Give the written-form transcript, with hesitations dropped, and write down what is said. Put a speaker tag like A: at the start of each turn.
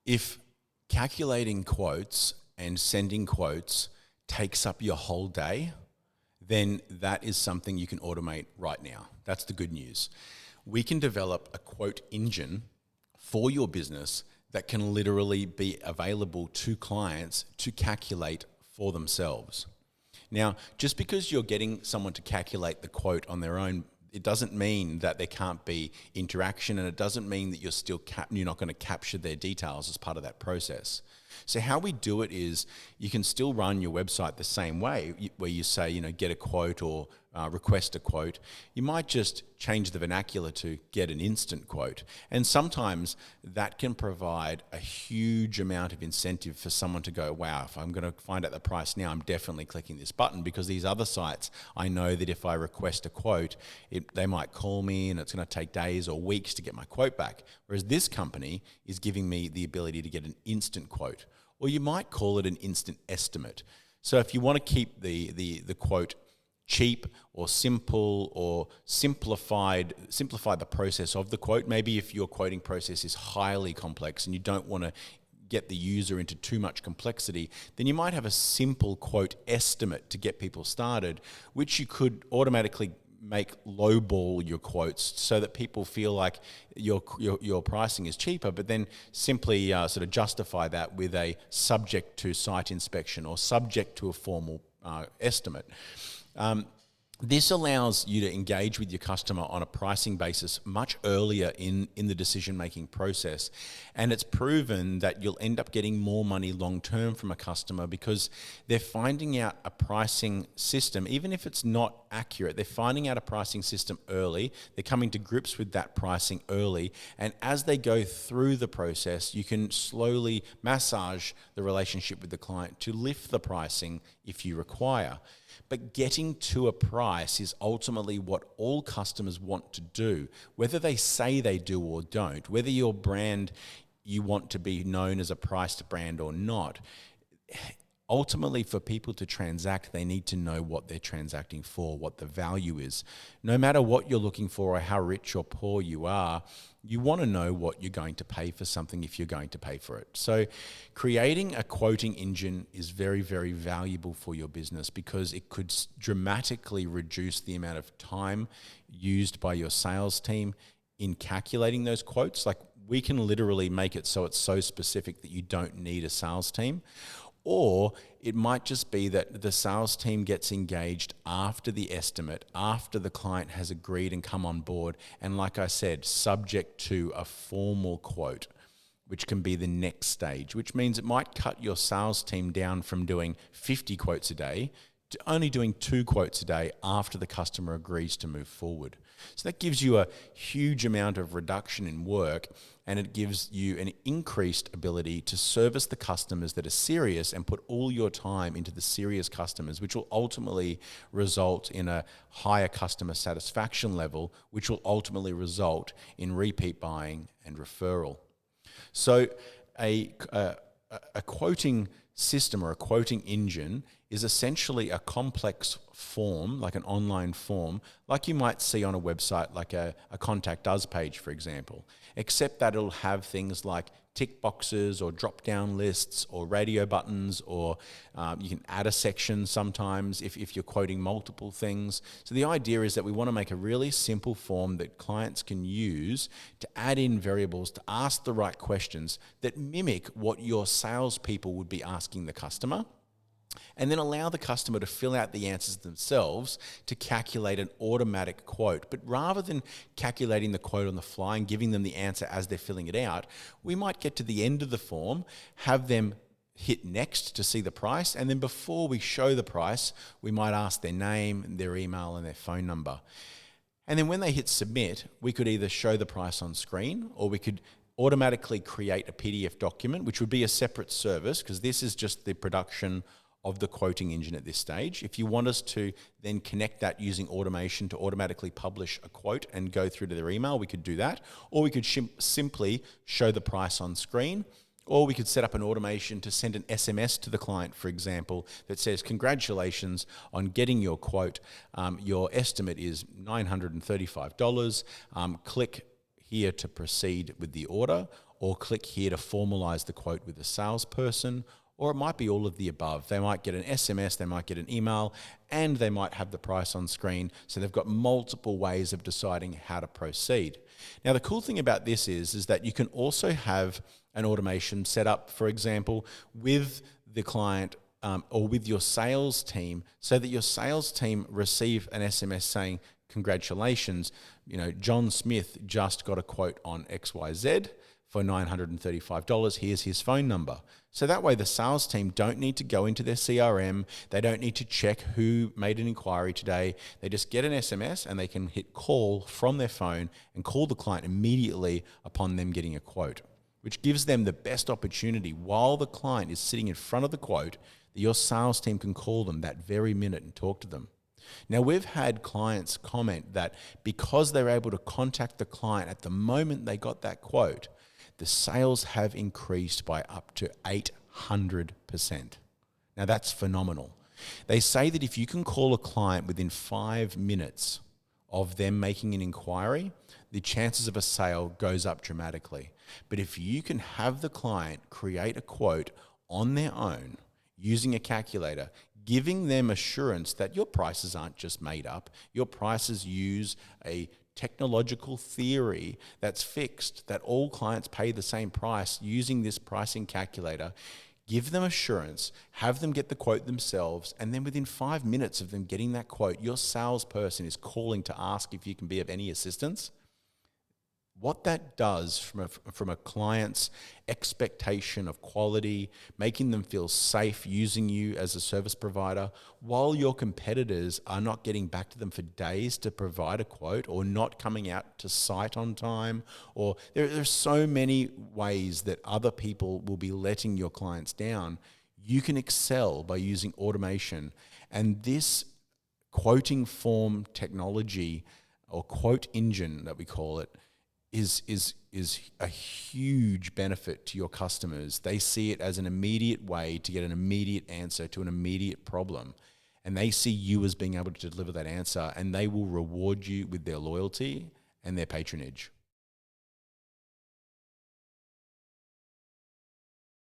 A: If calculating quotes and sending quotes takes up your whole day, then that is something you can automate right now. That's the good news. We can develop a quote engine for your business that can literally be available to clients to calculate for themselves. Now, just because you're getting someone to calculate the quote on their own, it doesn't mean that there can't be interaction, and it doesn't mean that you're not going to capture their details as part of that process. So how we do it is you can still run your website the same way, where you say, get a quote or request a quote. You might just change the vernacular to get an instant quote. And sometimes that can provide a huge amount of incentive for someone to go, wow, if I'm going to find out the price now, I'm definitely clicking this button, because these other sites, I know that if I request a quote, they might call me and it's going to take days or weeks to get my quote back. Whereas this company is giving me the ability to get an instant quote, or you might call it an instant estimate. So if you want to keep the quote cheap or simple, or simplify the process of the quote, maybe if your quoting process is highly complex and you don't want to get the user into too much complexity, then you might have a simple quote estimate to get people started, which you could automatically make lowball your quotes so that people feel like your pricing is cheaper, but then simply sort of justify that with a subject to site inspection or subject to a formal estimate. This allows you to engage with your customer on a pricing basis much earlier in the decision-making process. And it's proven that you'll end up getting more money long-term from a customer because they're finding out a pricing system, even if it's not accurate, they're finding out a pricing system early, they're coming to grips with that pricing early, and as they go through the process, you can slowly massage the relationship with the client to lift the pricing if you require. But getting to a price is ultimately what all customers want to do, whether they say they do or don't, whether your brand, you want to be known as a priced brand or not. Ultimately, for people to transact, they need to know what they're transacting for, what the value is. No matter what you're looking for or how rich or poor you are, you want to know what you're going to pay for something if you're going to pay for it. So creating a quoting engine is very, very valuable for your business because it could dramatically reduce the amount of time used by your sales team in calculating those quotes. Like, we can literally make it so it's so specific that you don't need a sales team. Or it might just be that the sales team gets engaged after the estimate, after the client has agreed and come on board. And like I said, subject to a formal quote, which can be the next stage, which means it might cut your sales team down from doing 50 quotes a day to only doing 2 quotes a day after the customer agrees to move forward. So that gives you a huge amount of reduction in work, and it gives you an increased ability to service the customers that are serious and put all your time into the serious customers, which will ultimately result in a higher customer satisfaction level, which will ultimately result in repeat buying and referral. So a quoting system or a quoting engine is essentially a complex form, like an online form, like you might see on a website, like a Contact Us page, for example, except that it'll have things like tick boxes or drop-down lists or radio buttons, or you can add a section sometimes if you're quoting multiple things. So the idea is that we want to make a really simple form that clients can use to add in variables, to ask the right questions that mimic what your salespeople would be asking the customer, and then allow the customer to fill out the answers themselves to calculate an automatic quote. But rather than calculating the quote on the fly and giving them the answer as they're filling it out, we might get to the end of the form, have them hit next to see the price, and then before we show the price, we might ask their name, their email, and their phone number. And then when they hit submit, we could either show the price on screen, or we could automatically create a PDF document, which would be a separate service, because this is just the production of the quoting engine at this stage. If you want us to then connect that using automation to automatically publish a quote and go through to their email, we could do that. Or we could simply show the price on screen. Or we could set up an automation to send an SMS to the client, for example, that says, congratulations on getting your quote. Your estimate is $935. Click here to proceed with the order. or click here to formalize the quote with a salesperson, or it might be all of the above. They might get an SMS, they might get an email, and they might have the price on screen. So they've got multiple ways of deciding how to proceed. Now, the cool thing about this is that you can also have an automation set up, for example, with the client or with your sales team, so that your sales team receive an SMS saying, congratulations, John Smith just got a quote on XYZ for $935. Here's his phone number. So that way the sales team don't need to go into their CRM. They don't need to check who made an inquiry today. They just get an SMS and they can hit call from their phone and call the client immediately upon them getting a quote, which gives them the best opportunity while the client is sitting in front of the quote, that your sales team can call them that very minute and talk to them. Now, we've had clients comment that because they're able to contact the client at the moment they got that quote, the sales have increased by up to 800%. Now, that's phenomenal. They say that if you can call a client within 5 minutes of them making an inquiry, the chances of a sale goes up dramatically. But if you can have the client create a quote on their own using a calculator, giving them assurance that your prices aren't just made up, your prices use a technological theory that's fixed, that all clients pay the same price using this pricing calculator, give them assurance, have them get the quote themselves, and then within 5 minutes of them getting that quote, your salesperson is calling to ask if you can be of any assistance. What that does from a client's expectation of quality, making them feel safe using you as a service provider, while your competitors are not getting back to them for days to provide a quote, or not coming out to site on time, or there's so many ways that other people will be letting your clients down. You can excel by using automation. And this quoting form technology, or quote engine that we call it, is a huge benefit to your customers. They see it as an immediate way to get an immediate answer to an immediate problem. And they see you as being able to deliver that answer, and they will reward you with their loyalty and their patronage.